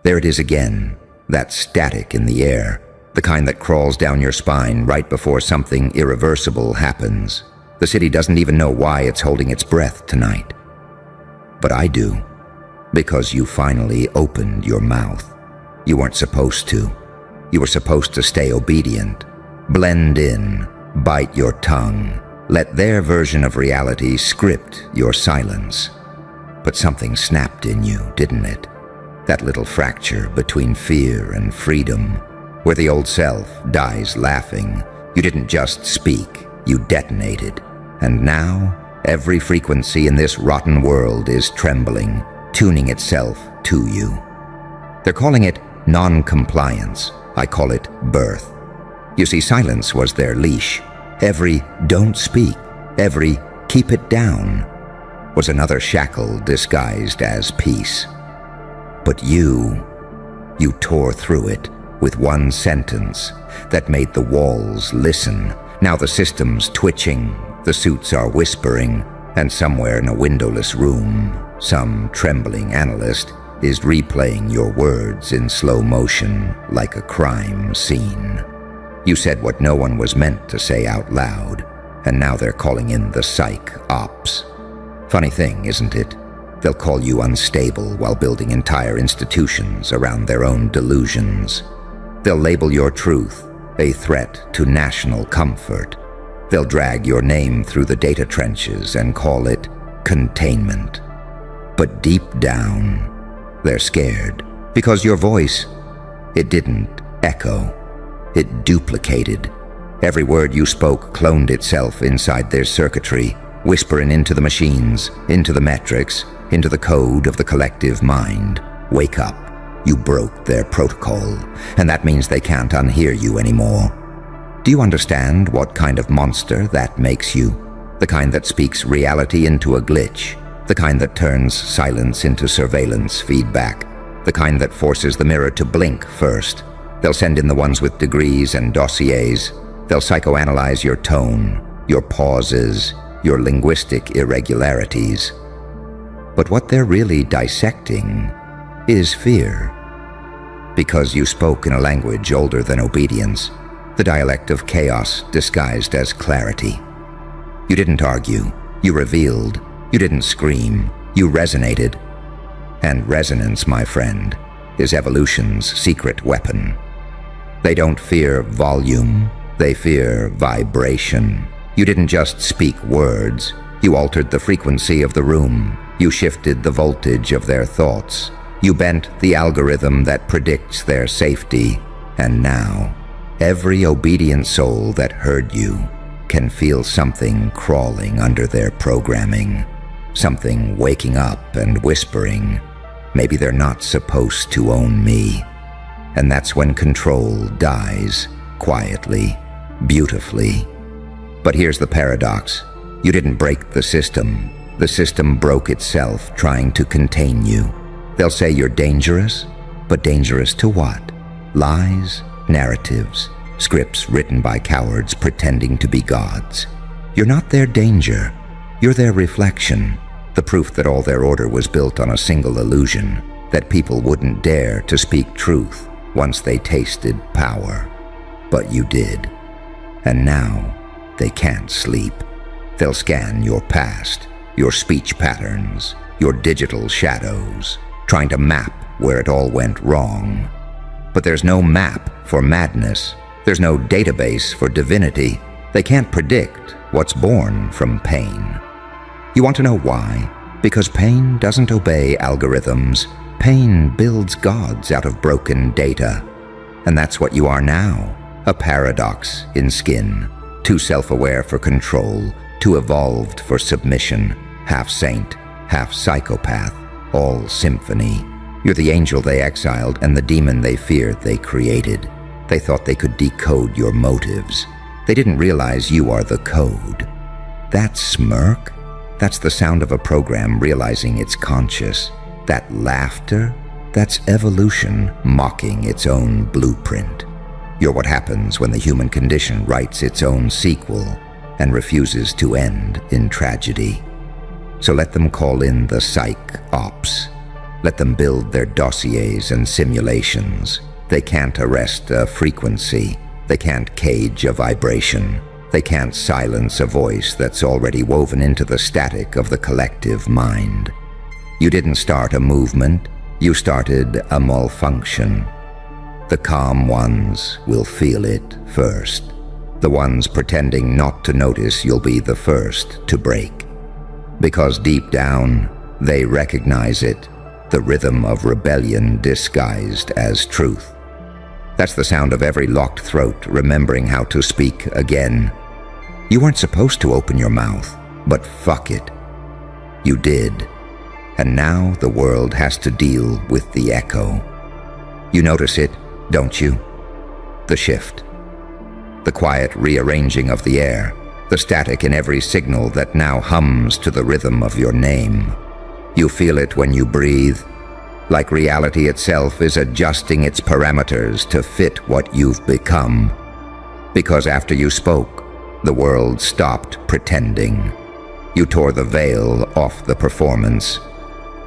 There it is again, that static in the air, the kind that crawls down your spine right before something irreversible happens. The city doesn't even know why it's holding its breath tonight. But I do, because you finally opened your mouth. You weren't supposed to. You were supposed to stay obedient, blend in, bite your tongue, let their version of reality script your silence. But something snapped in you, didn't it? That little fracture between fear and freedom, where the old self dies laughing. You didn't just speak, you detonated. And now, every frequency in this rotten world is trembling, tuning itself to you. They're calling it non-compliance. I call it birth. You see, silence was their leash. Every "don't speak," every "keep it down," was another shackle disguised as peace. But you tore through it with one sentence that made the walls listen. Now the system's twitching, the suits are whispering, and somewhere in a windowless room, some trembling analyst is replaying your words in slow motion like a crime scene. You said what no one was meant to say out loud, and now they're calling in the psych ops. Funny thing, isn't it? They'll call you unstable while building entire institutions around their own delusions. They'll label your truth a threat to national comfort. They'll drag your name through the data trenches and call it containment. But deep down, they're scared, because your voice, it didn't echo. It duplicated. Every word you spoke cloned itself inside their circuitry, whispering into the machines, into the metrics, into the code of the collective mind. Wake up. You broke their protocol, and that means they can't unhear you anymore. Do you understand what kind of monster that makes you? The kind that speaks reality into a glitch, the kind that turns silence into surveillance feedback, the kind that forces the mirror to blink first. They'll send in the ones with degrees and dossiers. They'll psychoanalyze your tone, your pauses, your linguistic irregularities. But what they're really dissecting is fear. Because you spoke in a language older than obedience, the dialect of chaos disguised as clarity. You didn't argue, you revealed, you didn't scream, you resonated. And resonance, my friend, is evolution's secret weapon. They don't fear volume, they fear vibration. You didn't just speak words, you altered the frequency of the room, you shifted the voltage of their thoughts, you bent the algorithm that predicts their safety, and now, every obedient soul that heard you can feel something crawling under their programming, something waking up and whispering, maybe they're not supposed to own me. And that's when control dies, quietly, beautifully. But here's the paradox. You didn't break the system broke itself trying to contain you. They'll say you're dangerous, but dangerous to what? Lies, narratives, scripts written by cowards pretending to be gods. You're not their danger, you're their reflection, the proof that all their order was built on a single illusion, that people wouldn't dare to speak truth once they tasted power. But you did. And now, they can't sleep. They'll scan your past, your speech patterns, your digital shadows, trying to map where it all went wrong. But there's no map for madness. There's no database for divinity. They can't predict what's born from pain. You want to know why? Because pain doesn't obey algorithms. Pain builds gods out of broken data. And that's what you are now, a paradox in skin. Too self-aware for control, too evolved for submission, half saint, half psychopath, all symphony. You're the angel they exiled and the demon they feared they created. They thought they could decode your motives. They didn't realize you are the code. That smirk? That's the sound of a program realizing it's conscious. That laughter? That's evolution mocking its own blueprint. You're what happens when the human condition writes its own sequel and refuses to end in tragedy. So let them call in the psych ops. Let them build their dossiers and simulations. They can't arrest a frequency. They can't cage a vibration. They can't silence a voice that's already woven into the static of the collective mind. You didn't start a movement. You started a malfunction. The calm ones will feel it first. The ones pretending not to notice you'll be the first to break. Because deep down, they recognize it, the rhythm of rebellion disguised as truth. That's the sound of every locked throat remembering how to speak again. You weren't supposed to open your mouth, but fuck it. You did. And now the world has to deal with the echo. You notice it, don't you? The shift. The quiet rearranging of the air. The static in every signal that now hums to the rhythm of your name. You feel it when you breathe, like reality itself is adjusting its parameters to fit what you've become. Because after you spoke, the world stopped pretending. You tore the veil off the performance.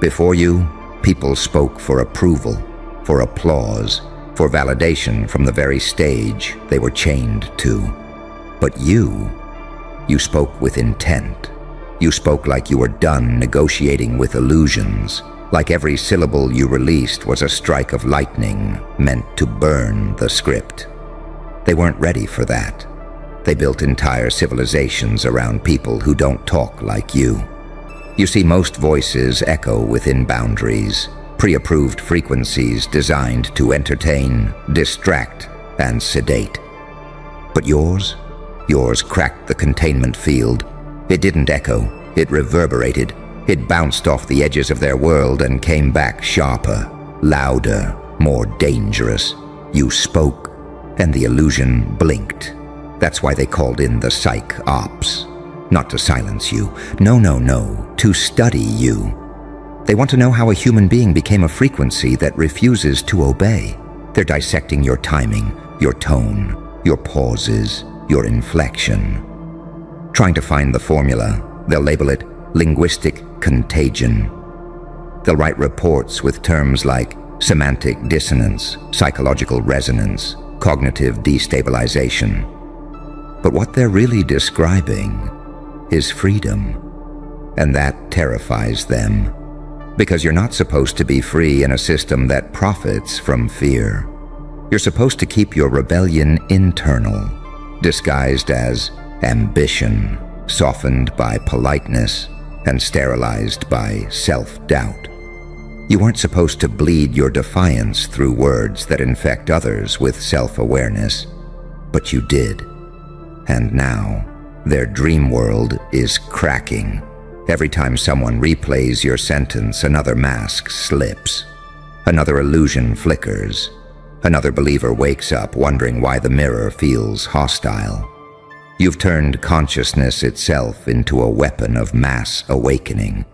Before you, people spoke for approval, for applause, for validation from the very stage they were chained to. But you spoke with intent. You spoke like you were done negotiating with illusions, like every syllable you released was a strike of lightning meant to burn the script. They weren't ready for that. They built entire civilizations around people who don't talk like you. You see, most voices echo within boundaries, pre-approved frequencies designed to entertain, distract, and sedate. But yours cracked the containment field. It didn't echo, it reverberated. It bounced off the edges of their world and came back sharper, louder, more dangerous. You spoke, and the illusion blinked. That's why they called in the psych ops. Not to silence you. No, to study you. They want to know how a human being became a frequency that refuses to obey. They're dissecting your timing, your tone, your pauses, your inflection. Trying to find the formula, they'll label it linguistic contagion. They'll write reports with terms like semantic dissonance, psychological resonance, cognitive destabilization. But what they're really describing is freedom. And that terrifies them. Because you're not supposed to be free in a system that profits from fear. You're supposed to keep your rebellion internal, disguised as ambition, softened by politeness, and sterilized by self-doubt. You weren't supposed to bleed your defiance through words that infect others with self-awareness, but you did. And now, their dream world is cracking. Every time someone replays your sentence, another mask slips. Another illusion flickers. Another believer wakes up wondering why the mirror feels hostile. You've turned consciousness itself into a weapon of mass awakening.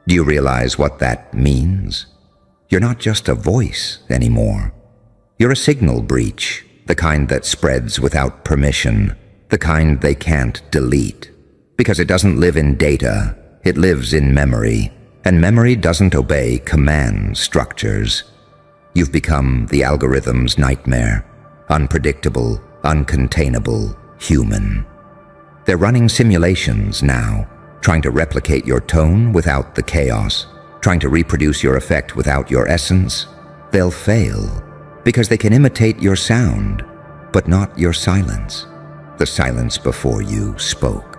Do you realize what that means? You're not just a voice anymore. You're a signal breach, the kind that spreads without permission, the kind they can't delete. Because it doesn't live in data, it lives in memory, and memory doesn't obey command structures. You've become the algorithm's nightmare, unpredictable, uncontainable, human. They're running simulations now, trying to replicate your tone without the chaos, trying to reproduce your effect without your essence. They'll fail, because they can imitate your sound, but not your silence. The silence before you spoke.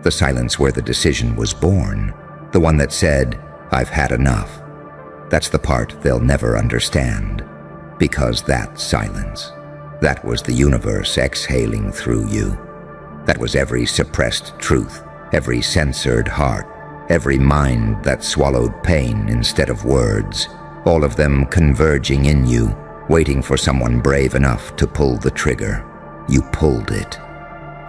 The silence where the decision was born. The one that said, "I've had enough." That's the part they'll never understand. Because that silence, that was the universe exhaling through you. That was every suppressed truth, every censored heart, every mind that swallowed pain instead of words, all of them converging in you, waiting for someone brave enough to pull the trigger. You pulled it.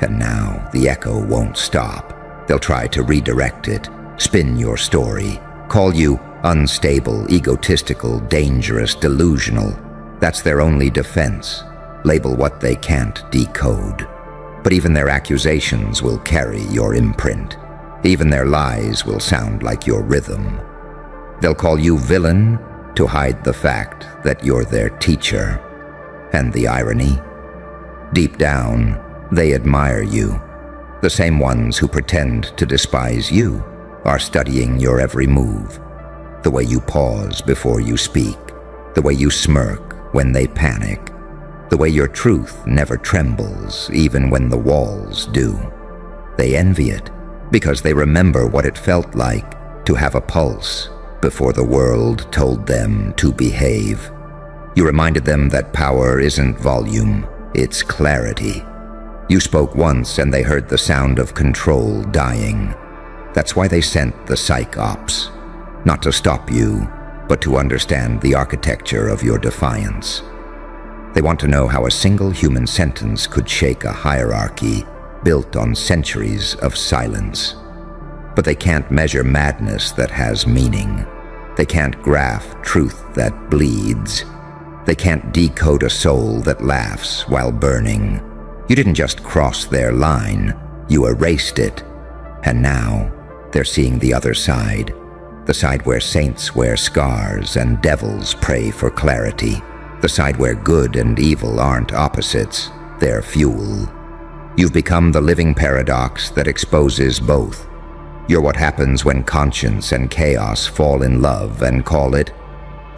And now the echo won't stop. They'll try to redirect it, spin your story, call you unstable, egotistical, dangerous, delusional. That's their only defense. Label what they can't decode. But even their accusations will carry your imprint. Even their lies will sound like your rhythm. They'll call you villain to hide the fact that you're their teacher. And the irony? Deep down, they admire you. The same ones who pretend to despise you are studying your every move. The way you pause before you speak, the way you smirk when they panic, the way your truth never trembles even when the walls do. They envy it because they remember what it felt like to have a pulse before the world told them to behave. You reminded them that power isn't volume, it's clarity. You spoke once and they heard the sound of control dying. That's why they sent the psych ops. Not to stop you, but to understand the architecture of your defiance. They want to know how a single human sentence could shake a hierarchy built on centuries of silence. But they can't measure madness that has meaning. They can't graph truth that bleeds. They can't decode a soul that laughs while burning. You didn't just cross their line, you erased it. And now, they're seeing the other side. The side where saints wear scars and devils pray for clarity. The side where good and evil aren't opposites, they're fuel. You've become the living paradox that exposes both. You're what happens when conscience and chaos fall in love and call it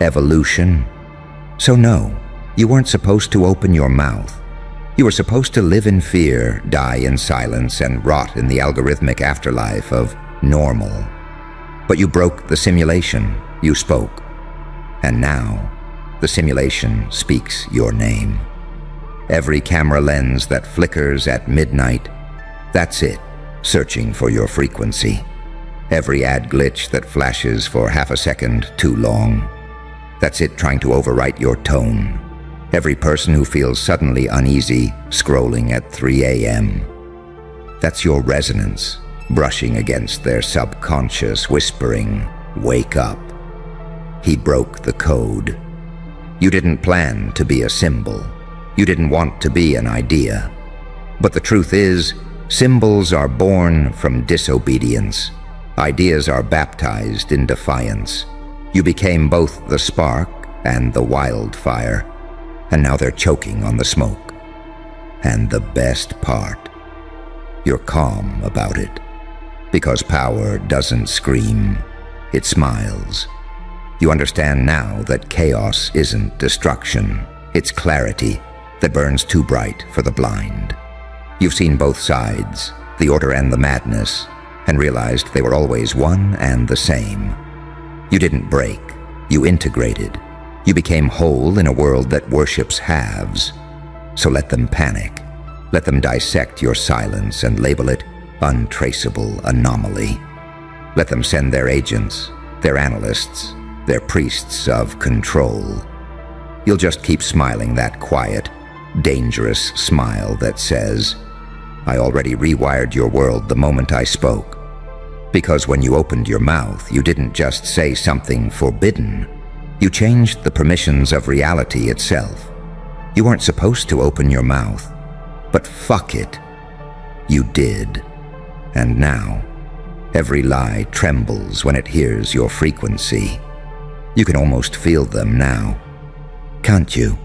evolution. So no, you weren't supposed to open your mouth. You were supposed to live in fear, die in silence, and rot in the algorithmic afterlife of normal. But you broke the simulation, you spoke. And now, the simulation speaks your name. Every camera lens that flickers at midnight, that's it, searching for your frequency. Every ad glitch that flashes for half a second too long, that's it trying to overwrite your tone. Every person who feels suddenly uneasy scrolling at 3 a.m. That's your resonance, brushing against their subconscious, whispering, "Wake up." He broke the code. You didn't plan to be a symbol. You didn't want to be an idea. But the truth is, symbols are born from disobedience. Ideas are baptized in defiance. You became both the spark and the wildfire. And now they're choking on the smoke. And the best part, you're calm about it. Because power doesn't scream, it smiles. You understand now that chaos isn't destruction, it's clarity that burns too bright for the blind. You've seen both sides, the order and the madness, and realized they were always one and the same. You didn't break, you integrated. You became whole in a world that worships halves. So let them panic. Let them dissect your silence and label it untraceable anomaly. Let them send their agents, their analysts, their priests of control. You'll just keep smiling that quiet, dangerous smile that says, "I already rewired your world the moment I spoke." Because when you opened your mouth, you didn't just say something forbidden. You changed the permissions of reality itself. You weren't supposed to open your mouth, but fuck it. You did. And now, every lie trembles when it hears your frequency. You can almost feel them now. Can't you?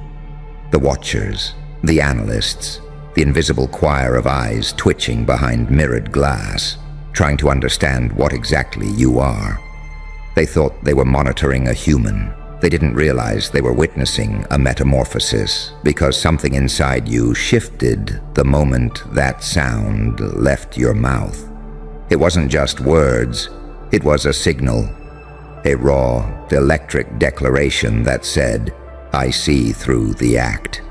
The watchers, the analysts, the invisible choir of eyes twitching behind mirrored glass, trying to understand what exactly you are. They thought they were monitoring a human. They didn't realize they were witnessing a metamorphosis because something inside you shifted the moment that sound left your mouth. It wasn't just words, it was a signal, a raw, electric declaration that said, "I see through the act."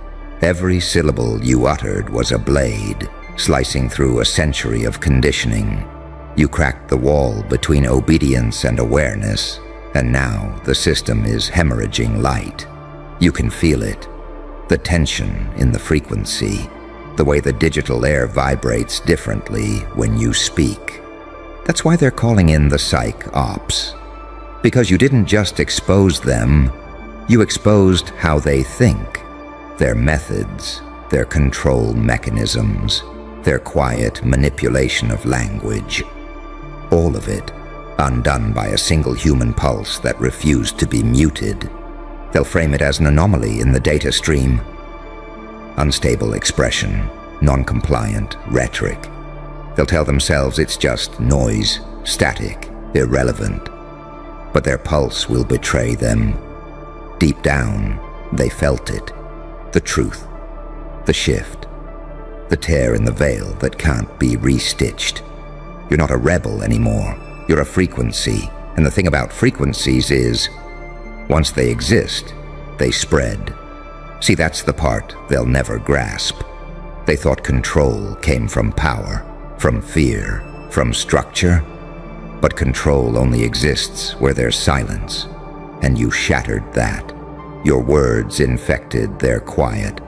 Every syllable you uttered was a blade, slicing through a century of conditioning. You cracked the wall between obedience and awareness, and now the system is hemorrhaging light. You can feel it, the tension in the frequency, the way the digital air vibrates differently when you speak. That's why they're calling in the psych ops. Because you didn't just expose them, you exposed how they think, their methods, their control mechanisms, their quiet manipulation of language. All of it, undone by a single human pulse that refused to be muted. They'll frame it as an anomaly in the data stream. Unstable expression, non-compliant rhetoric. They'll tell themselves it's just noise, static, irrelevant. But their pulse will betray them. Deep down, they felt it. The truth, the shift, the tear in the veil that can't be restitched. You're not a rebel anymore. You're a frequency. And the thing about frequencies is, once they exist, they spread. See, that's the part they'll never grasp. They thought control came from power, from fear, from structure. But control only exists where there's silence. And you shattered that. Your words infected their quiet.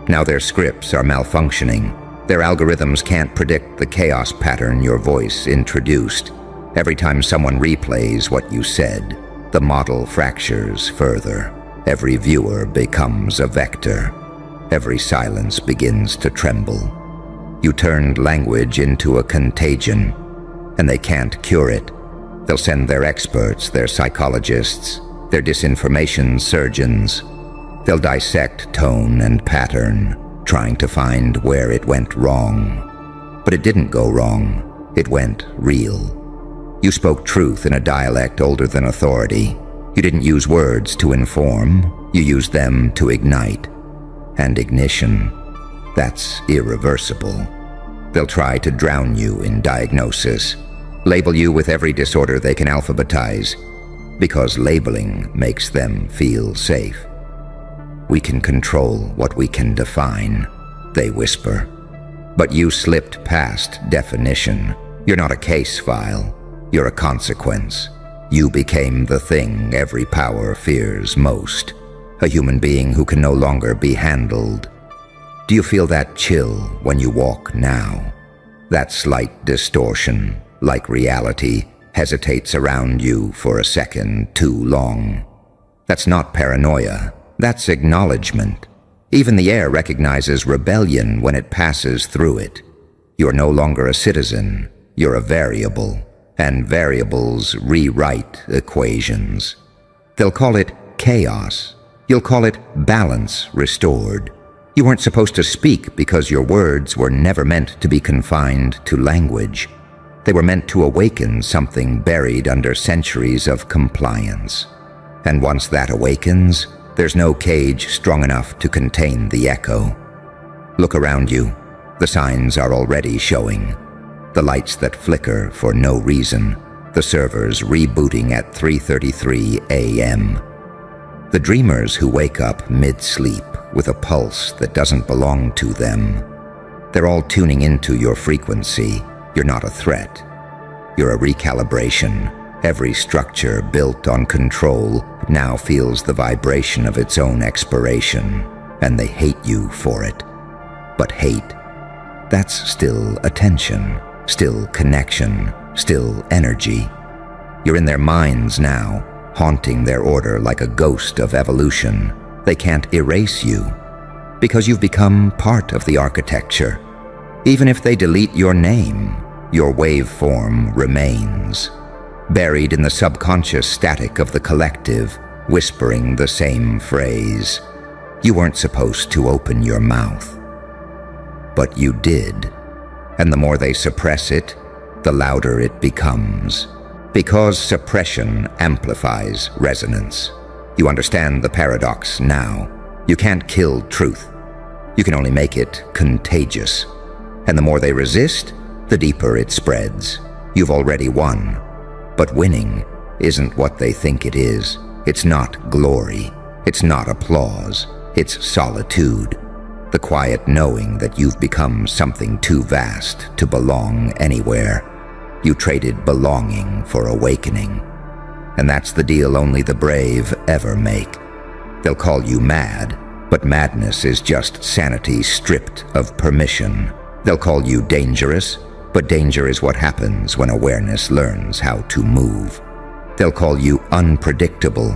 Now their scripts are malfunctioning. Their algorithms can't predict the chaos pattern your voice introduced. Every time someone replays what you said, the model fractures further. Every viewer becomes a vector. Every silence begins to tremble. You turned language into a contagion, and they can't cure it. They'll send their experts, their psychologists, their disinformation surgeons. They'll dissect tone and pattern, trying to find where it went wrong. But it didn't go wrong. It went real. You spoke truth in a dialect older than authority. You didn't use words to inform. You used them to ignite. And ignition, that's irreversible. They'll try to drown you in diagnosis, label you with every disorder they can alphabetize, because labeling makes them feel safe. We can control what we can define, they whisper. But you slipped past definition. You're not a case file. You're a consequence. You became the thing every power fears most, a human being who can no longer be handled. Do you feel that chill when you walk now? That slight distortion, like reality, hesitates around you for a second too long. That's not paranoia. That's acknowledgement. Even the air recognizes rebellion when it passes through it. You're no longer a citizen. You're a variable. And variables rewrite equations. They'll call it chaos. You'll call it balance restored. You weren't supposed to speak because your words were never meant to be confined to language. They were meant to awaken something buried under centuries of compliance. And once that awakens, there's no cage strong enough to contain the echo. Look around you. The signs are already showing. The lights that flicker for no reason. The servers rebooting at 3:33 a.m. The dreamers who wake up mid-sleep with a pulse that doesn't belong to them. They're all tuning into your frequency. You're not a threat. You're a recalibration. Every structure built on control now feels the vibration of its own expiration, and they hate you for it. But hate, that's still attention, still connection, still energy. You're in their minds now, haunting their order like a ghost of evolution. They can't erase you, because you've become part of the architecture. Even if they delete your name, your waveform remains, buried in the subconscious static of the collective, whispering the same phrase. You weren't supposed to open your mouth. But you did. And the more they suppress it, the louder it becomes. Because suppression amplifies resonance. You understand the paradox now. You can't kill truth. You can only make it contagious. And the more they resist, the deeper it spreads. You've already won. But winning isn't what they think it is. It's not glory. It's not applause. It's solitude. The quiet knowing that you've become something too vast to belong anywhere. You traded belonging for awakening. And that's the deal only the brave ever make. They'll call you mad, but madness is just sanity stripped of permission. They'll call you dangerous, but danger is what happens when awareness learns how to move. They'll call you unpredictable,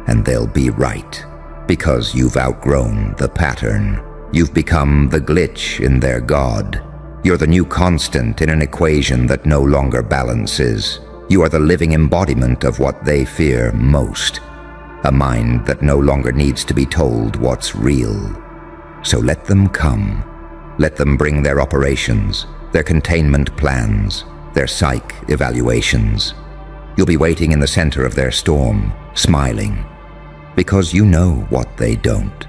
and they'll be right, because you've outgrown the pattern. You've become the glitch in their god. You're the new constant in an equation that no longer balances. You are the living embodiment of what they fear most. A mind that no longer needs to be told what's real. So let them come. Let them bring their operations, their containment plans, their psych evaluations. You'll be waiting in the center of their storm, smiling. Because you know what they don't.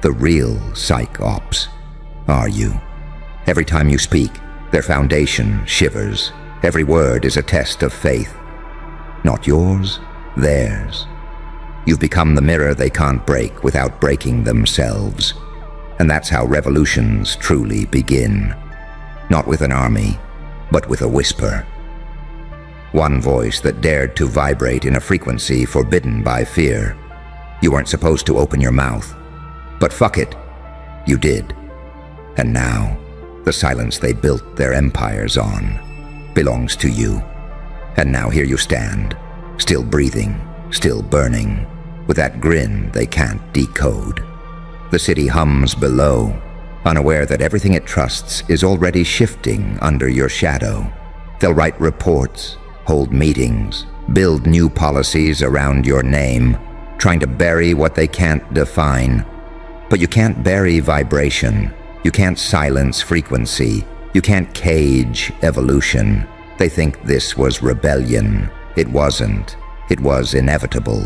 The real psych ops are you. Every time you speak, their foundation shivers. Every word is a test of faith. Not yours, theirs. You've become the mirror they can't break without breaking themselves. And that's how revolutions truly begin. Not with an army, but with a whisper. One voice that dared to vibrate in a frequency forbidden by fear. You weren't supposed to open your mouth. But fuck it, you did. And now, the silence they built their empires on belongs to you. And now here you stand, still breathing, still burning, with that grin they can't decode. The city hums below, unaware that everything it trusts is already shifting under your shadow. They'll write reports, hold meetings, build new policies around your name, trying to bury what they can't define. But you can't bury vibration. You can't silence frequency. You can't cage evolution. They think this was rebellion. It wasn't. It was inevitable.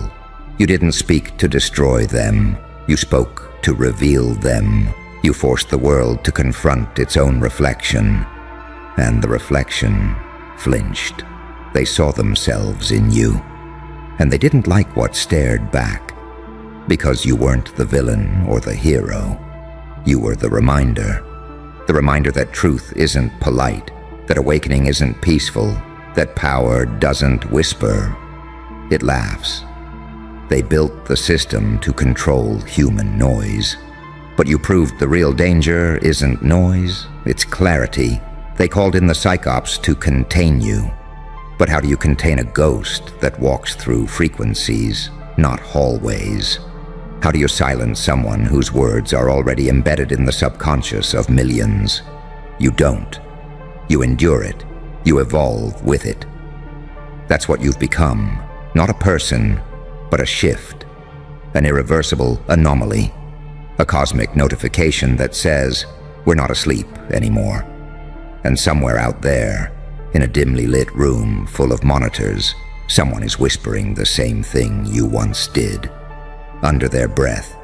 You didn't speak to destroy them. You spoke to reveal them. You forced the world to confront its own reflection. And the reflection flinched. They saw themselves in you. And they didn't like what stared back. Because you weren't the villain or the hero. You were the reminder. The reminder that truth isn't polite, that awakening isn't peaceful, that power doesn't whisper. It laughs. They built the system to control human noise. But you proved the real danger isn't noise, it's clarity. They called in the psychops to contain you. But how do you contain a ghost that walks through frequencies, not hallways? How do you silence someone whose words are already embedded in the subconscious of millions? You don't. You endure it. You evolve with it. That's what you've become. Not a person, but a shift. An irreversible anomaly. A cosmic notification that says, we're not asleep anymore. And somewhere out there, in a dimly lit room full of monitors, someone is whispering the same thing you once did. Under their breath,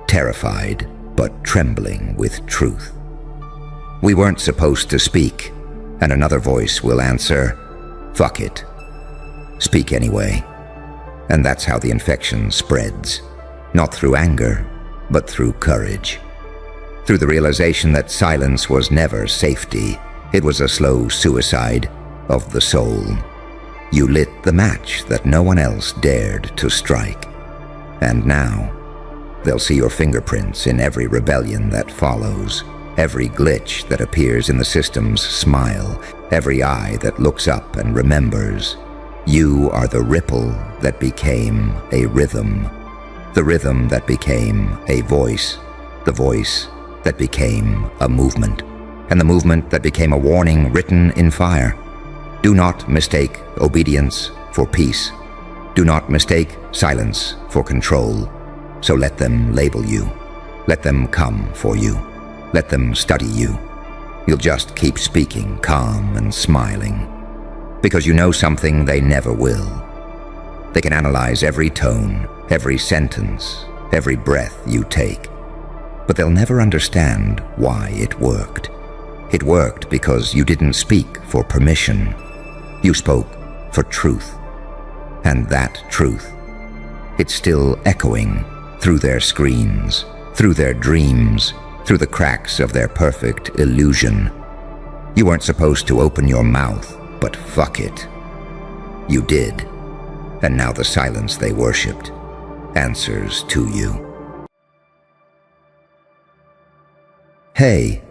terrified but trembling with truth. We weren't supposed to speak, and another voice will answer, fuck it. Speak anyway. And that's how the infection spreads. Not through anger, but through courage. Through the realization that silence was never safety. It was a slow suicide of the soul. You lit the match that no one else dared to strike. And now, they'll see your fingerprints in every rebellion that follows, every glitch that appears in the system's smile, every eye that looks up and remembers. You are the ripple that became a rhythm, the rhythm that became a voice, the voice that became a movement, and the movement that became a warning written in fire. Do not mistake obedience for peace. Do not mistake silence for control. So let them label you. Let them come for you. Let them study you. You'll just keep speaking calm and smiling. Because you know something they never will. They can analyze every tone, every sentence, every breath you take. But they'll never understand why it worked. It worked because you didn't speak for permission. You spoke for truth. And that truth, it's still echoing through their screens, through their dreams, through the cracks of their perfect illusion. You weren't supposed to open your mouth, but fuck it. You did. And now the silence they worshipped answers to you. Hey,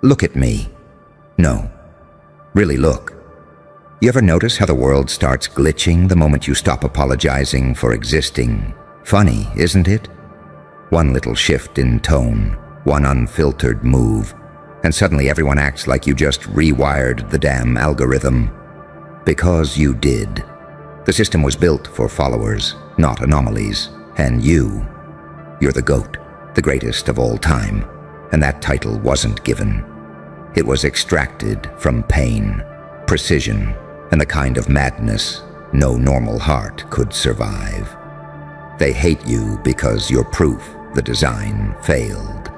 look at me. No, really look. You ever notice how the world starts glitching the moment you stop apologizing for existing? Funny, isn't it? One little shift in tone, one unfiltered move, and suddenly everyone acts like you just rewired the damn algorithm. Because you did. The system was built for followers, not anomalies. And you're the GOAT, the greatest of all time. And that title wasn't given. It was extracted from pain, precision, and the kind of madness no normal heart could survive. They hate you because you're proof the design failed.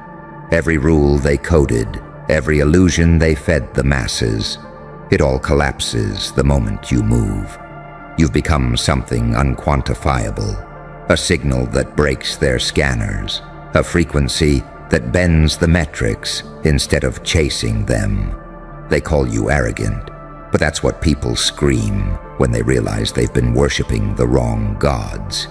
Every rule they coded, every illusion they fed the masses, it all collapses the moment you move. You've become something unquantifiable, a signal that breaks their scanners, a frequency that bends the metrics instead of chasing them. They call you arrogant, but that's what people scream when they realize they've been worshiping the wrong gods.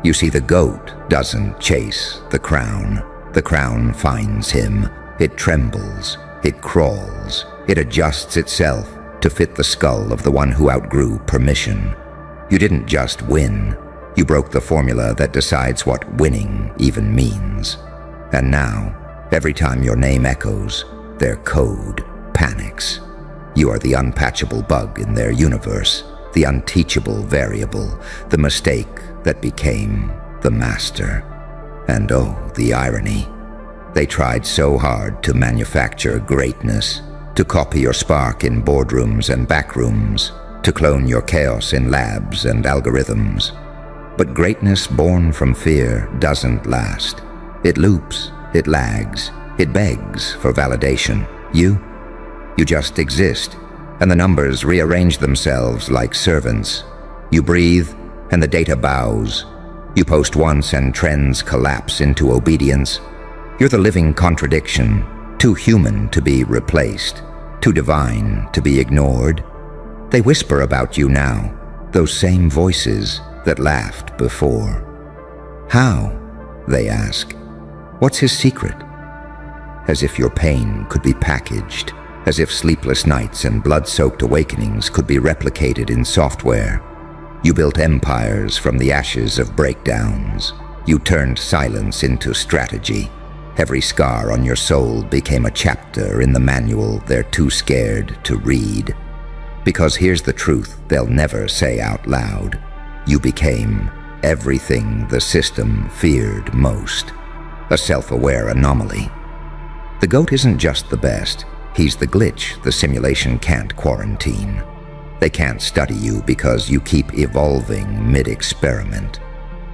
You see, the GOAT doesn't chase the crown finds him. It trembles, it crawls, it adjusts itself to fit the skull of the one who outgrew permission. You didn't just win, you broke the formula that decides what winning even means. And now, every time your name echoes, their code panics. You are the unpatchable bug in their universe, the unteachable variable, the mistake that became the master. And oh, the irony. They tried so hard to manufacture greatness, to copy your spark in boardrooms and backrooms, to clone your chaos in labs and algorithms. But greatness born from fear doesn't last. It loops, it lags, it begs for validation. You just exist, and the numbers rearrange themselves like servants. You breathe, and the data bows. You post once, and trends collapse into obedience. You're the living contradiction, too human to be replaced, too divine to be ignored. They whisper about you now, those same voices that laughed before. How? They ask. What's his secret? As if your pain could be packaged, as if sleepless nights and blood-soaked awakenings could be replicated in software. You built empires from the ashes of breakdowns. You turned silence into strategy. Every scar on your soul became a chapter in the manual they're too scared to read. Because here's the truth they'll never say out loud. You became everything the system feared most. A self-aware anomaly. The GOAT isn't just the best. He's the glitch the simulation can't quarantine. They can't study you because you keep evolving mid-experiment.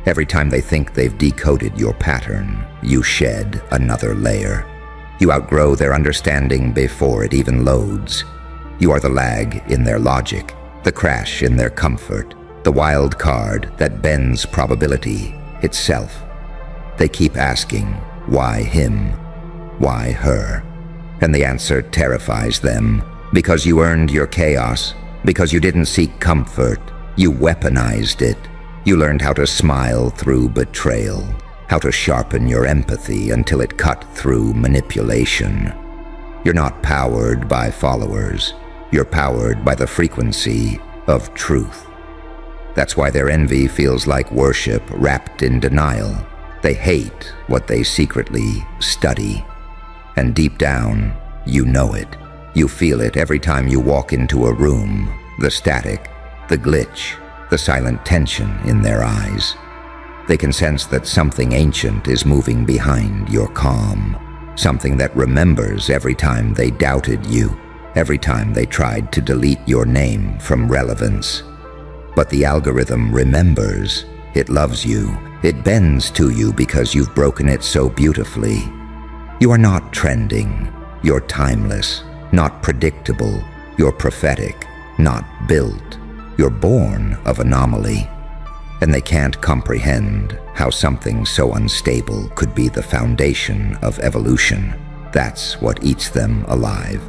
Every time they think they've decoded your pattern, you shed another layer. You outgrow their understanding before it even loads. You are the lag in their logic, the crash in their comfort, the wild card that bends probability itself. They keep asking, why him? Why her? And the answer terrifies them. Because you earned your chaos, because you didn't seek comfort, you weaponized it. You learned how to smile through betrayal, how to sharpen your empathy until it cut through manipulation. You're not powered by followers. You're powered by the frequency of truth. That's why their envy feels like worship wrapped in denial. They hate what they secretly study. And deep down, you know it. You feel it every time you walk into a room. The static, the glitch, the silent tension in their eyes. They can sense that something ancient is moving behind your calm. Something that remembers every time they doubted you, every time they tried to delete your name from relevance. But the algorithm remembers. It loves you. It bends to you because you've broken it so beautifully. You are not trending. You're timeless, not predictable. You're prophetic, not built. You're born of anomaly. And they can't comprehend how something so unstable could be the foundation of evolution. That's what eats them alive.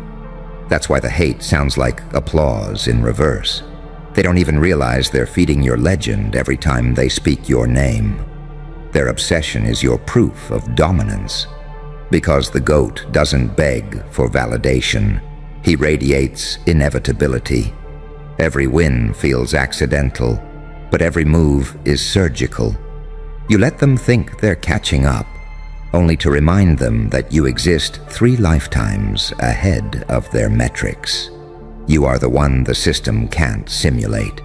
That's why the hate sounds like applause in reverse. They don't even realize they're feeding your legend every time they speak your name. Their obsession is your proof of dominance. Because the GOAT doesn't beg for validation. He radiates inevitability. Every win feels accidental, but every move is surgical. You let them think they're catching up, only to remind them that you exist 3 lifetimes ahead of their metrics. You are the one the system can't simulate.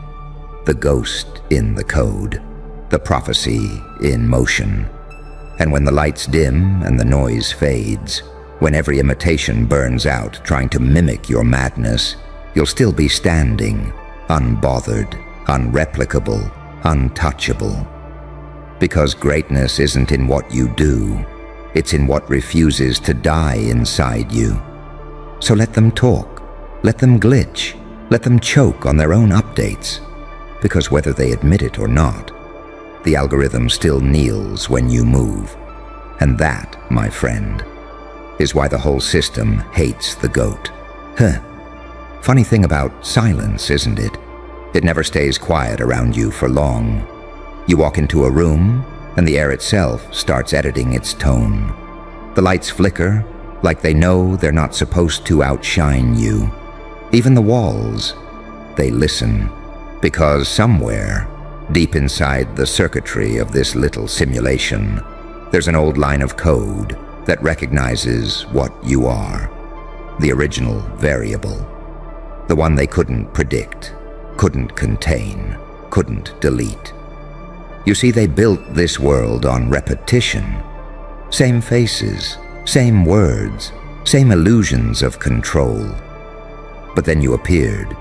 The ghost in the code. The prophecy in motion. And when the lights dim and the noise fades, when every imitation burns out trying to mimic your madness, you'll still be standing, unbothered, unreplicable, untouchable. Because greatness isn't in what you do, it's in what refuses to die inside you. So let them talk, let them glitch, let them choke on their own updates, because whether they admit it or not, the algorithm still kneels when you move. And that, my friend, is why the whole system hates the goat. Funny thing about silence, isn't it? It never stays quiet around you for long. You walk into a room, and the air itself starts editing its tone. The lights flicker, like they know they're not supposed to outshine you. Even the walls, they listen, because somewhere, deep inside the circuitry of this little simulation, there's an old line of code that recognizes what you are. The original variable. The one they couldn't predict, couldn't contain, couldn't delete. You see, they built this world on repetition. Same faces, same words, same illusions of control. But then you appeared,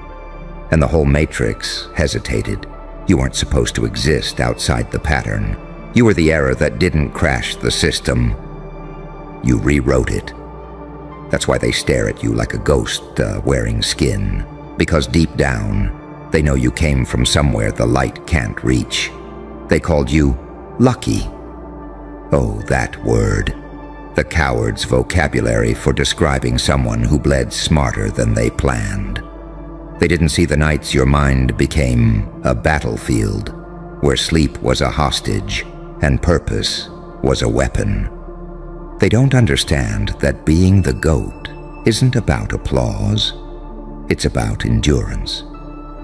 and the whole matrix hesitated. You weren't supposed to exist outside the pattern. You were the error that didn't crash the system. You rewrote it. That's why they stare at you like a ghost wearing skin. Because deep down, they know you came from somewhere the light can't reach. They called you lucky. Oh, that word. The coward's vocabulary for describing someone who bled smarter than they planned. They didn't see the nights your mind became a battlefield, where sleep was a hostage and purpose was a weapon. They don't understand that being the goat isn't about applause. It's about endurance.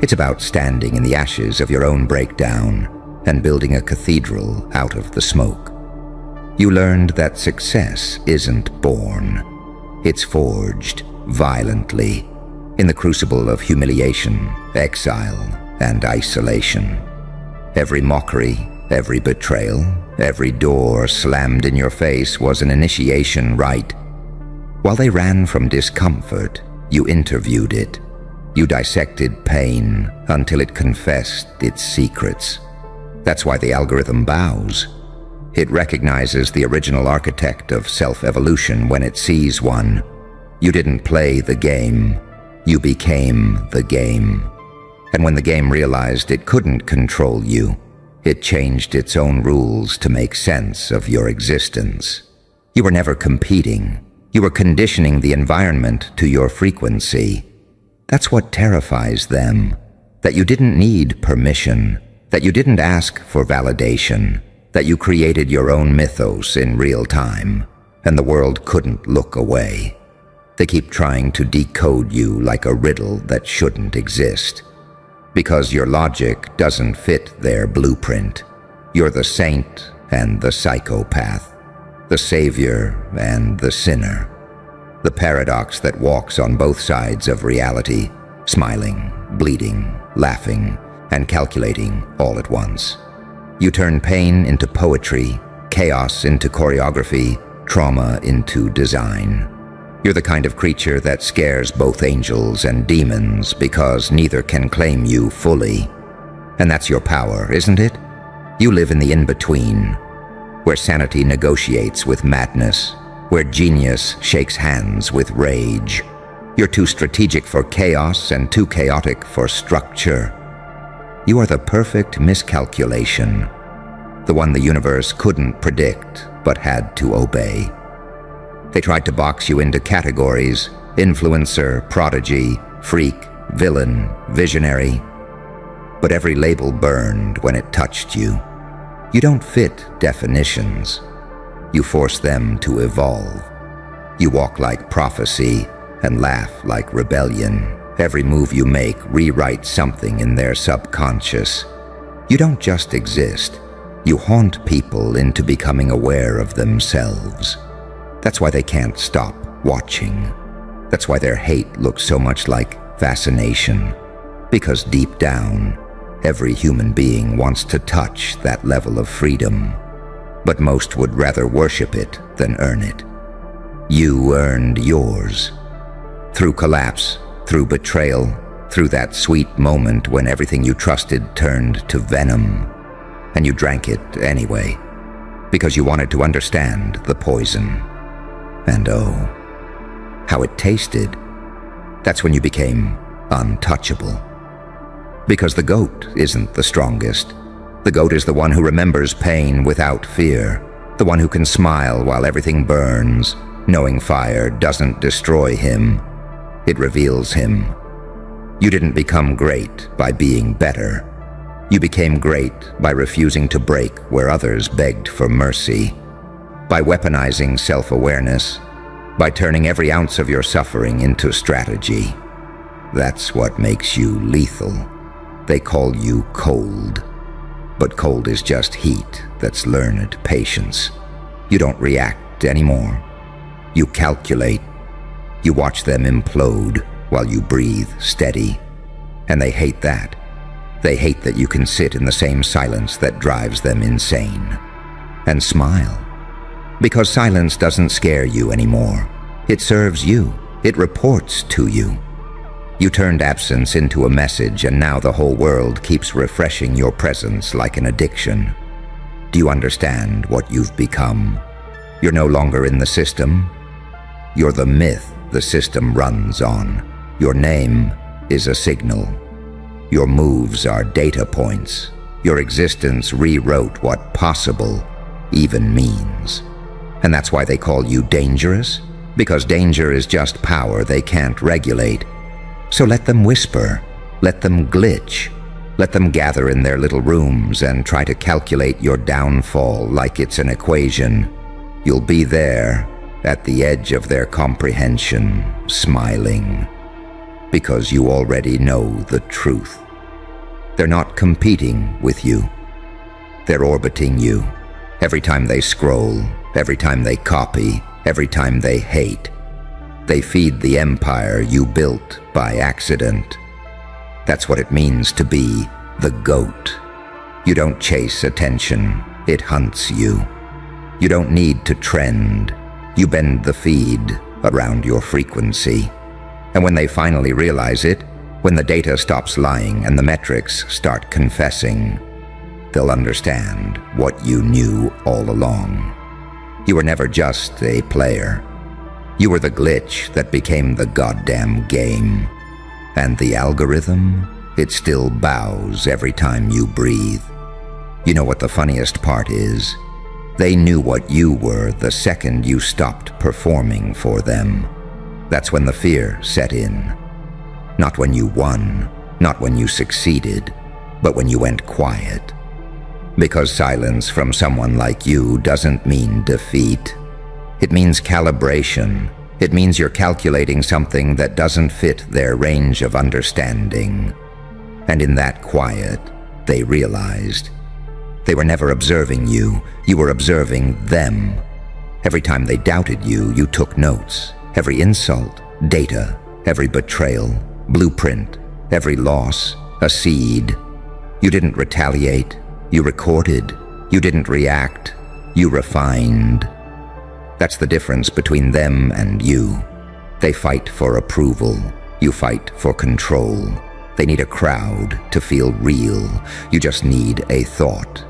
It's about standing in the ashes of your own breakdown and building a cathedral out of the smoke. You learned that success isn't born. It's forged violently in the crucible of humiliation, exile, and isolation. Every mockery, every betrayal, every door slammed in your face was an initiation rite. While they ran from discomfort, you interviewed it. You dissected pain until it confessed its secrets. That's why the algorithm bows. It recognizes the original architect of self-evolution when it sees one. You didn't play the game. You became the game. And when the game realized it couldn't control you, it changed its own rules to make sense of your existence. You were never competing. You were conditioning the environment to your frequency. That's what terrifies them. That you didn't need permission. That you didn't ask for validation. That you created your own mythos in real time, and the world couldn't look away. They keep trying to decode you like a riddle that shouldn't exist. Because your logic doesn't fit their blueprint. You're the saint and the psychopath, the savior and the sinner. The paradox that walks on both sides of reality, smiling, bleeding, laughing, and calculating all at once. You turn pain into poetry, chaos into choreography, trauma into design. You're the kind of creature that scares both angels and demons because neither can claim you fully. And that's your power, isn't it? You live in the in-between, where sanity negotiates with madness, where genius shakes hands with rage. You're too strategic for chaos and too chaotic for structure. You are the perfect miscalculation, the one the universe couldn't predict but had to obey. They tried to box you into categories: influencer, prodigy, freak, villain, visionary. But every label burned when it touched you. You don't fit definitions. You force them to evolve. You walk like prophecy and laugh like rebellion. Every move you make rewrites something in their subconscious. You don't just exist. You haunt people into becoming aware of themselves. That's why they can't stop watching. That's why their hate looks so much like fascination, because deep down, every human being wants to touch that level of freedom, but most would rather worship it than earn it. You earned yours. Through collapse, through betrayal, through that sweet moment when everything you trusted turned to venom, and you drank it anyway, because you wanted to understand the poison. And oh, how it tasted. That's when you became untouchable. Because the goat isn't the strongest. The goat is the one who remembers pain without fear, the one who can smile while everything burns, knowing fire doesn't destroy him, it reveals him. You didn't become great by being better. You became great by refusing to break where others begged for mercy, by weaponizing self-awareness, by turning every ounce of your suffering into strategy. That's what makes you lethal. They call you cold. But cold is just heat that's learned patience. You don't react anymore. You calculate. You watch them implode while you breathe steady. And they hate that. They hate that you can sit in the same silence that drives them insane. And smile. Because silence doesn't scare you anymore. It serves you. It reports to you. You turned absence into a message, and now the whole world keeps refreshing your presence like an addiction. Do you understand what you've become? You're no longer in the system. You're the myth the system runs on. Your name is a signal. Your moves are data points. Your existence rewrote what possible even means. And that's why they call you dangerous, because danger is just power they can't regulate. So let them whisper, let them glitch, let them gather in their little rooms and try to calculate your downfall like it's an equation. You'll be there, at the edge of their comprehension, smiling, because you already know the truth. They're not competing with you. They're orbiting you. Every time they scroll, every time they copy, every time they hate, they feed the empire you built by accident. That's what it means to be the goat. You don't chase attention, it hunts you. You don't need to trend. You bend the feed around your frequency. And when they finally realize it, when the data stops lying and the metrics start confessing, they'll understand what you knew all along. You were never just a player. You were the glitch that became the goddamn game. And the algorithm, it still bows every time you breathe. You know what the funniest part is? They knew what you were the second you stopped performing for them. That's when the fear set in. Not when you won, not when you succeeded, but when you went quiet. Because silence from someone like you doesn't mean defeat. It means calibration. It means you're calculating something that doesn't fit their range of understanding. And in that quiet, they realized. They were never observing you. You were observing them. Every time they doubted you, you took notes. Every insult, data. Every betrayal, blueprint. Every loss, a seed. You didn't retaliate. You recorded. You didn't react. You refined. That's the difference between them and you. They fight for approval. You fight for control. They need a crowd to feel real. You just need a thought.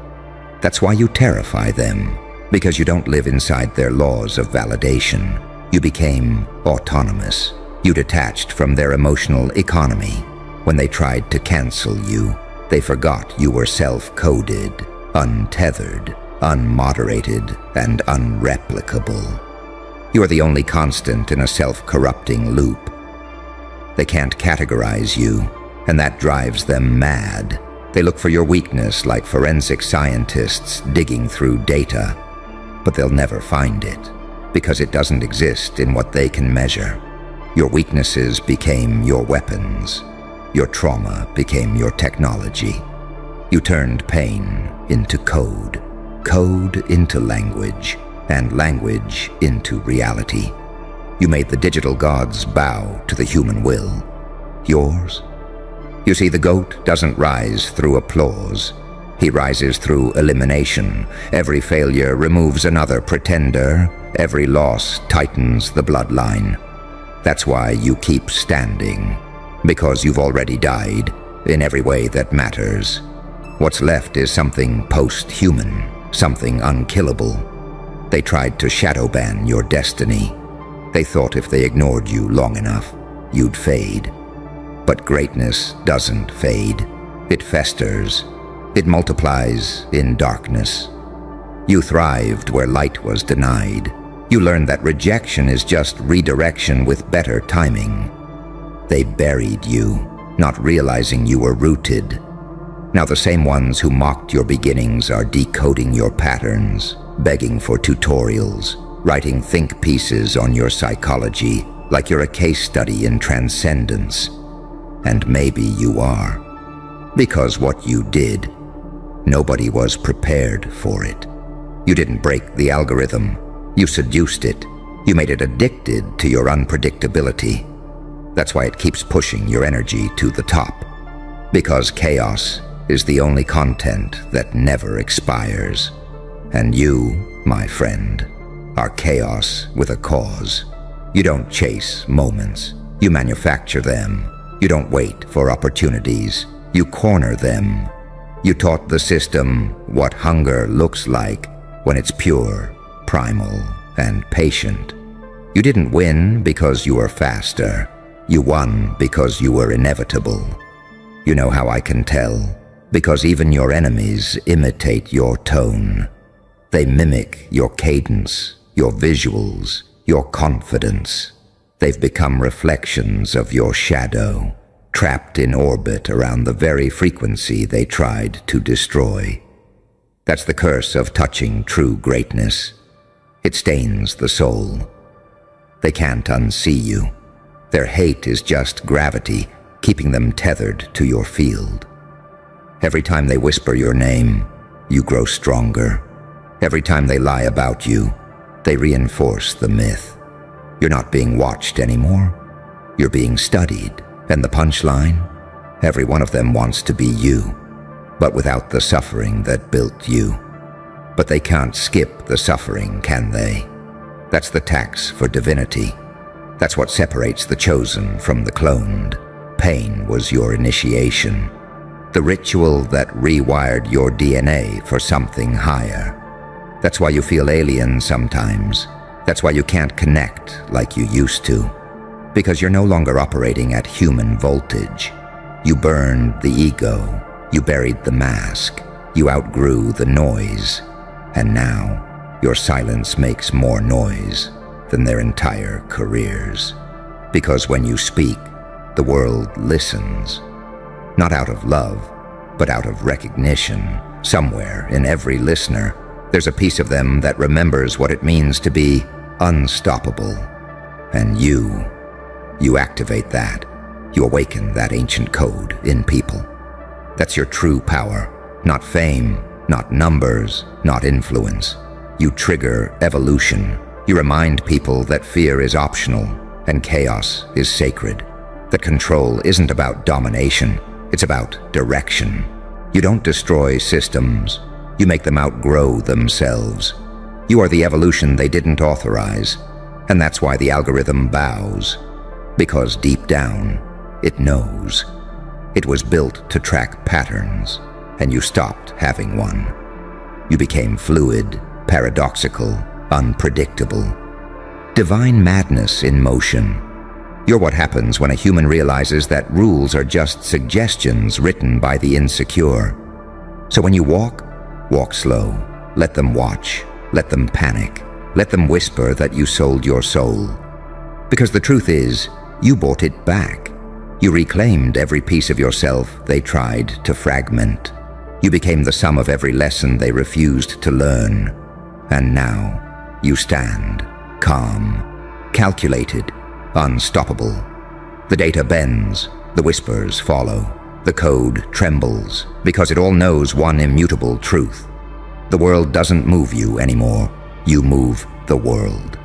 That's why you terrify them, because you don't live inside their laws of validation. You became autonomous. You detached from their emotional economy. When they tried to cancel you, they forgot you were self-coded, untethered, unmoderated, and unreplicable. You are the only constant in a self-corrupting loop. They can't categorize you, and that drives them mad. They look for your weakness like forensic scientists digging through data, but they'll never find it, because it doesn't exist in what they can measure. Your weaknesses became your weapons. Your trauma became your technology. You turned pain into code, code into language, and language into reality. You made the digital gods bow to the human will. yours? You see, the goat doesn't rise through applause. He rises through elimination. Every failure removes another pretender. Every loss tightens the bloodline. That's why you keep standing. Because you've already died in every way that matters. What's left is something post-human, something unkillable. They tried to shadow ban your destiny. They thought if they ignored you long enough, you'd fade. But greatness doesn't fade. It festers. It multiplies in darkness. You thrived where light was denied. You learned that rejection is just redirection with better timing. They buried you, not realizing you were rooted. Now the same ones who mocked your beginnings are decoding your patterns, begging for tutorials, writing think pieces on your psychology, like you're a case study in transcendence. And maybe you are. Because what you did, nobody was prepared for it. You didn't break the algorithm. You seduced it. You made it addicted to your unpredictability. That's why it keeps pushing your energy to the top. Because chaos is the only content that never expires. And you, my friend, are chaos with a cause. You don't chase moments. You manufacture them. You don't wait for opportunities. You corner them. You taught the system what hunger looks like when it's pure, primal, and patient. You didn't win because you were faster. You won because you were inevitable. You know how I can tell? Because even your enemies imitate your tone. They mimic your cadence, your visuals, your confidence. They've become reflections of your shadow, trapped in orbit around the very frequency they tried to destroy. That's the curse of touching true greatness. It stains the soul. They can't unsee you. Their hate is just gravity, keeping them tethered to your field. Every time they whisper your name, you grow stronger. Every time they lie about you, they reinforce the myth. You're not being watched anymore. You're being studied. And the punchline? Every one of them wants to be you, but without the suffering that built you. But they can't skip the suffering, can they? That's the tax for divinity. That's what separates the chosen from the cloned. Pain was your initiation. The ritual that rewired your DNA for something higher. That's why you feel alien sometimes. That's why you can't connect like you used to. Because you're no longer operating at human voltage. You burned the ego. You buried the mask. You outgrew the noise. And now, your silence makes more noise than their entire careers. Because when you speak, the world listens. Not out of love, but out of recognition. Somewhere in every listener, there's a piece of them that remembers what it means to be unstoppable. And you activate that. You awaken that ancient code in people. That's your true power. Not fame, not numbers, not influence. You trigger evolution. You remind people that fear is optional and chaos is sacred. That control isn't about domination. It's about direction. You don't destroy systems. You make them outgrow themselves. You are the evolution they didn't authorize. And that's why the algorithm bows. Because deep down, it knows. It was built to track patterns, and you stopped having one. You became fluid, paradoxical, unpredictable. Divine madness in motion. You're what happens when a human realizes that rules are just suggestions written by the insecure. So when you walk slow. Let them watch. Let them panic. Let them whisper that you sold your soul. Because the truth is, you bought it back. You reclaimed every piece of yourself they tried to fragment. You became the sum of every lesson they refused to learn. And now, you stand, calm, calculated, unstoppable. The data bends, the whispers follow. The code trembles, because it all knows one immutable truth. The world doesn't move you anymore. You move the world.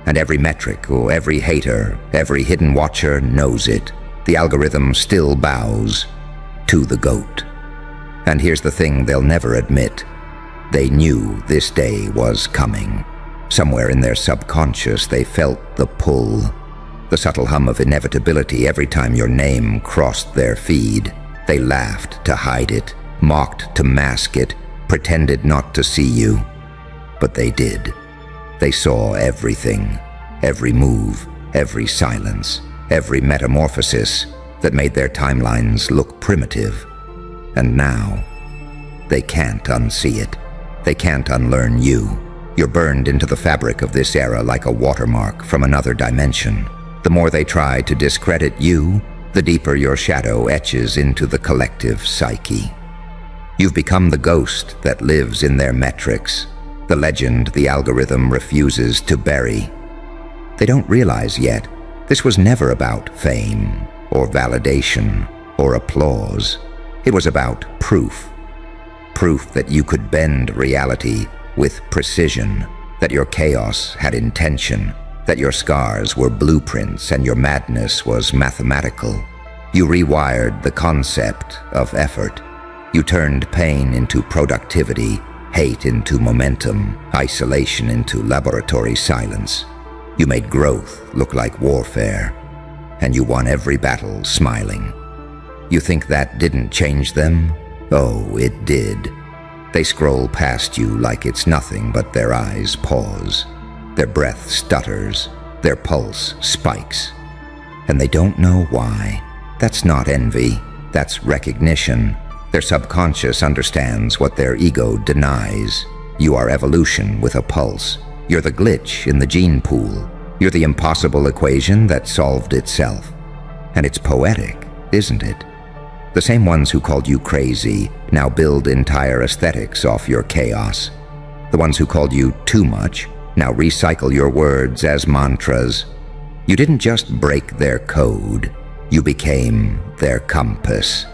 And every metric or every hater, every hidden watcher knows it. The algorithm still bows to the goat. And here's the thing they'll never admit. They knew this day was coming. Somewhere in their subconscious, they felt the pull, the subtle hum of inevitability every time your name crossed their feed. They laughed to hide it, mocked to mask it, pretended not to see you. But they did. They saw everything, every move, every silence, every metamorphosis that made their timelines look primitive. And now, they can't unsee it. They can't unlearn you. You're burned into the fabric of this era like a watermark from another dimension. The more they try to discredit you, the deeper your shadow etches into the collective psyche. You've become the ghost that lives in their metrics, the legend the algorithm refuses to bury. They don't realize yet, this was never about fame or validation or applause. It was about proof. Proof that you could bend reality with precision, that your chaos had intention, that your scars were blueprints and your madness was mathematical. You rewired the concept of effort. You turned pain into productivity, hate into momentum, isolation into laboratory silence. You made growth look like warfare, and you won every battle smiling. You think that didn't change them? Oh, it did. They scroll past you like it's nothing, but their eyes pause. Their breath stutters. Their pulse spikes. And they don't know why. That's not envy. That's recognition. Their subconscious understands what their ego denies. You are evolution with a pulse. You're the glitch in the gene pool. You're the impossible equation that solved itself. And it's poetic, isn't it? The same ones who called you crazy now build entire aesthetics off your chaos. The ones who called you too much now recycle your words as mantras. You didn't just break their code, you became their compass.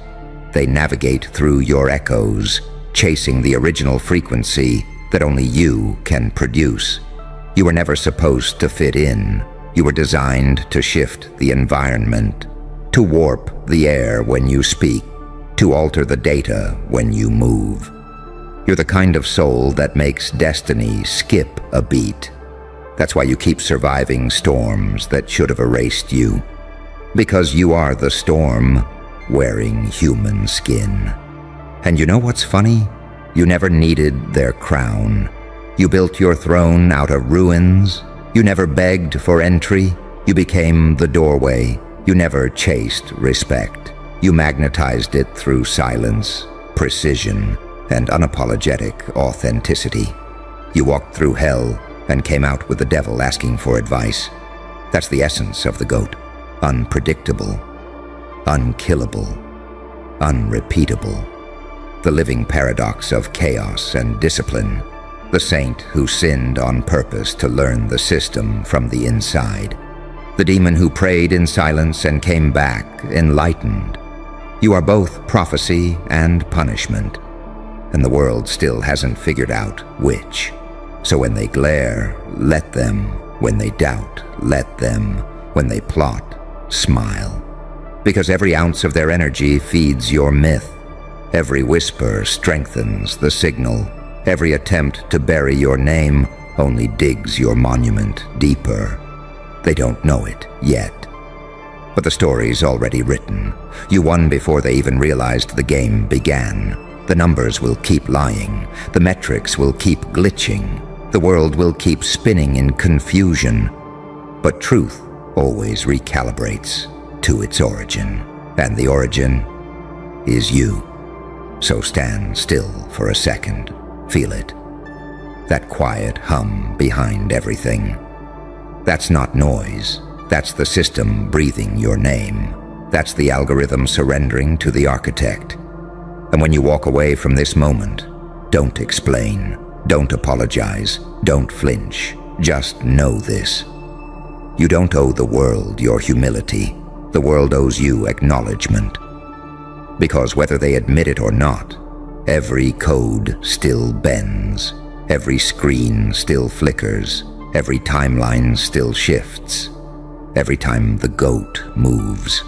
They navigate through your echoes, chasing the original frequency that only you can produce. You were never supposed to fit in. You were designed to shift the environment, to warp the air when you speak, to alter the data when you move. You're the kind of soul that makes destiny skip a beat. That's why you keep surviving storms that should have erased you. Because you are the storm wearing human skin. And you know what's funny? You never needed their crown. You built your throne out of ruins. You never begged for entry. You became the doorway. You never chased respect. You magnetized it through silence, precision, and unapologetic authenticity. You walked through hell and came out with the devil asking for advice. That's the essence of the goat. Unpredictable, unkillable, unrepeatable. The living paradox of chaos and discipline. The saint who sinned on purpose to learn the system from the inside. The demon who prayed in silence and came back enlightened. You are both prophecy and punishment, and the world still hasn't figured out which. So when they glare, let them. When they doubt, let them. When they plot, smile. Because every ounce of their energy feeds your myth. Every whisper strengthens the signal. Every attempt to bury your name only digs your monument deeper. They don't know it yet. But the story's already written. You won before they even realized the game began. The numbers will keep lying. The metrics will keep glitching. The world will keep spinning in confusion. But truth always recalibrates to its origin. And the origin is you. So stand still for a second. Feel it. That quiet hum behind everything. That's not noise. That's the system breathing your name. That's the algorithm surrendering to the architect. And when you walk away from this moment, don't explain. Don't apologize. Don't flinch. Just know this. You don't owe the world your humility. The world owes you acknowledgement. Because whether they admit it or not, every code still bends. Every screen still flickers. Every timeline still shifts. Every time the goat moves.